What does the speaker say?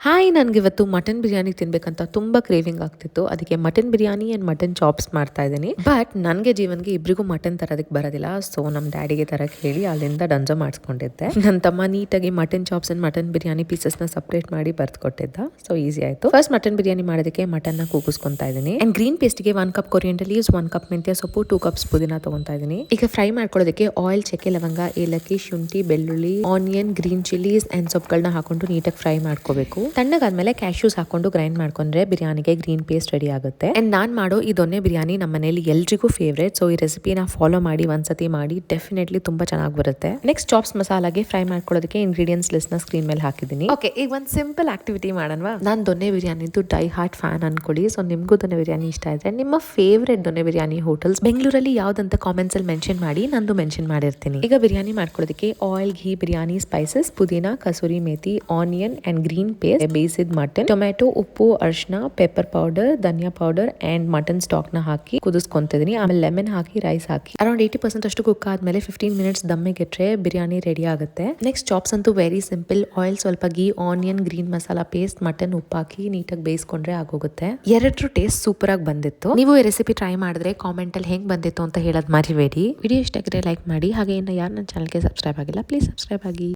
Hi, ನನಗಿವತ್ತು mutton biryani ತಿನ್ಬೇಕಂತ ತುಂಬಾ craving ಆಗ್ತಿತ್ತು. ಅದಕ್ಕೆ mutton biryani and mutton chops ಮಾಡ್ತಾ ಇದ್ದೀನಿ. ಬಟ್ ನನಗೆ ಜೀವನ್ಗೆ ಇಬ್ಬರಿಗೂ ಮಟನ್ ತರೋದಕ್ಕೆ ಬರೋದಿಲ್ಲ. ಸೊ ನಮ್ಮ ಡ್ಯಾಡಿಗೆ ತರಕ್ಕೆ ಹೇಳಿ ಅಲ್ಲಿಂದ ಡಂಜೋ ಮಾಡಿಸ್ಕೊಂಡಿದ್ದೆ. ನನ್ನ ತಮ್ಮ ನೀಟಾಗಿ mutton chops and mutton biryani ಪೀಸಸ್ನ ಸಪ್ರೇಟ್ ಮಾಡಿ ಬರ್ದ್ಕೊಟ್ಟಿದ್ದ. ಸೊ ಈಸಿ ಆಯ್ತು. ಫಸ್ಟ್ ಮಟನ್ ಬಿರಿಯಾನಿ ಮಾಡೋದಕ್ಕೆ ಮಟನ್ನ ಕೂಗಿಸ್ಕೊಂತಾ ಇದ್ದೀನಿ. ಅಂಡ್ ಗ್ರೀನ್ ಪೇಸ್ಟ್ಗೆ 1 ಕಪ್ ಕೊರಿಯಂಡರ್ ಲೀವ್ಸ್, 1 ಕಪ್ ಮೆಂತ್ಯ ಸೊಪ್ಪು, 2 ಕಪ್ಸ್ ಪುದೀನ ತಗೊಂತಾ ಇದ್ದೀನಿ. ಈಗ ಫ್ರೈ ಮಾಡ್ಕೊಳ್ಳೋದಕ್ಕೆ ಆಯಿಲ್, ಚಕ್ಕೆ, ಲವಂಗ, ಏಲಕ್ಕಿ, ಶುಂಠಿ, ಬೆಳ್ಳುಳ್ಳಿ, ಆನಿಯನ್, ಗ್ರೀನ್ ಚಿಲ್ಲೀಸ್ ಅಂಡ್ ಸೊಪ್ಪುಗಳನ್ನ ಹಾಕೊಂಡು ನೀಟಾಗಿ ಫ್ರೈ ಮಾಡ್ಕೋಬೇಕು. ತಣ್ಣಗಾದ್ಮೇಲೆ ಕ್ಯಾಶ್ಯೂಸ್ ಹಾಕೊಂಡು ಗ್ರೈಂಡ್ ಮಾಡ್ಕೊಂಡ್ರೆ ಬಿರಿಯಾನಿಗೆ ಗ್ರೀನ್ ಪೇಸ್ಟ್ ರೆಡಿ ಆಗುತ್ತೆ. ಅಂಡ್ ನಾನ್ ಮಾಡೋ ಈ ದೊನ್ನೆ ಬಿರಿಯಾನಿ ನಮ್ಮ ಮನೇಲಿ ಎಲ್ರಿಗೂ ಫೇವ್ರೇಟ್. ಸೊ ಈ ರೆಸಿಪಿನ ಫಾಲೋ ಮಾಡಿ ಒಂದ್ಸತಿ ಮಾಡಿ, ಡೆಫಿನೆಟ್ಲಿ ತುಂಬಾ ಚೆನ್ನಾಗಿ ಬರುತ್ತೆ. ನೆಕ್ಸ್ಟ್ ಚಾಪ್ಸ್ ಮಸಾಲಾಗೆ ಫ್ರೈ ಮಾಡ್ಕೊಳ್ಳೋದಕ್ಕೆ ಇಂಗ್ರೀಡಿಯೆಂಟ್ಸ್ ಲಿಸ್ಟ್ ನ ಸ್ಕ್ರೀನ್ ಮೇಲೆ ಹಾಕಿದ್ದೀನಿ. ಓಕೆ, ಈಗ ಒಂದು ಸಿಂಪಲ್ ಆಕ್ಟಿವಿಟಿ ಮಾಡೋಣ. ನಾನು ದೊನ್ನೆ ಬಿರಿಯಾನಿದು ಡೈ ಹಾರ್ಟ್ ಫ್ಯಾನ್ ಅನ್ಕೊಳ್ಳಿ. ಸೊ ನಿಮ್ಗೂ ದೊನ್ನೆ ಬಿರಿಯಾನಿ ಇಷ್ಟ ಇದ್ರೆ ನಿಮ್ಮ ಫೇವ್ರೇಟ್ ದೊನ್ನೆ ಬಿರಿಯಾನಿ ಹೋಟೆಲ್ಸ್ ಬೆಂಗಳೂರಲ್ಲಿ ಯಾವ್ದಂತ ಕಾಮೆಂಟ್ಸ್ ಅಲ್ಲಿ ಮೆನ್ಷನ್ ಮಾಡಿ, ನಂದು ಮೆನ್ಷನ್ ಮಾಡಿರ್ತೀನಿ. ಈಗ ಬಿರಿಯಾನಿ ಮಾಡ್ಕೊಳ್ಳೋದಕ್ಕೆ ಆಯಿಲ್, ಘೀ, ಬಿರಿಯಾನಿ ಸ್ಪೈಸಸ್, ಪುದೀನ, kasuri methi, onion and green paste, ಬೇಯಿಸಿದ ಮಟನ್, ಟೊಮ್ಯಾಟೊ, ಉಪ್ಪು, ಅರಿಶಿನ, pepper powder, dhania powder and mutton stock ನ ಹಾಕಿ ಕುದಿಸ್ಕೊಂತಿದ್ದೀನಿ. ಆಮೇಲೆ ಲೆಮನ್ ಹಾಕಿ ರೈಸ್ ಹಾಕಿ ಅರೌಂಡ್ 80% ಅಷ್ಟು ಕುಕ್ ಆದ್ಮೇಲೆ 15 ಮಿನಿಟ್ಸ್ ದಮ್ಮಿಗೆ ಇಟ್ರೆ ಬಿರಿಯಾನಿ ರೆಡಿ ಆಗುತ್ತೆ. ನೆಕ್ಸ್ಟ್ ಚಾಪ್ಸ್ ಅಂತೂ ವೆರಿ ಸಿಂಪಲ್. ಆಯಿಲ್, ಸ್ವಲ್ಪ ghee, onion, green masala paste, mutton, ಉಪ್ಪು ಹಾಕಿ ನೀಟಾಗಿ ಬೇಯಿಸ್ಕೊಂಡ್ರೆ ಆಗೋಗುತ್ತೆ. ಎರಡರ ಟೇಸ್ಟ್ ಸೂಪರ್ ಆಗಿ ಬಂದಿತ್ತು. ನೀವು ಈ ರೆಸಿಪಿ ಟ್ರೈ ಮಾಡಿದ್ರೆ ಕಾಮೆಂಟ್ ಅಲ್ಲಿ ಹೆಂಗ್ ಬಂದಿತ್ತು ಅಂತ ಹೇಳೋದ್ ಮರಿಬೇಡಿ. ವಿಡಿಯೋ ಇಷ್ಟ ಆಗಿದ್ರೆ ಲೈಕ್ ಮಾಡಿ. ಹಾಗೆ ಇನ್ನು ಯಾರು ನನ್ನ ಚಾನಲ್ಗೆ ಸಬ್ಸ್ಕ್ರೈಬ್ ಆಗಿಲ್ಲ, ಪ್ಲೀಸ್ ಸಬ್ಸ್ಕ್ರೈಬ್ ಆಗಿ.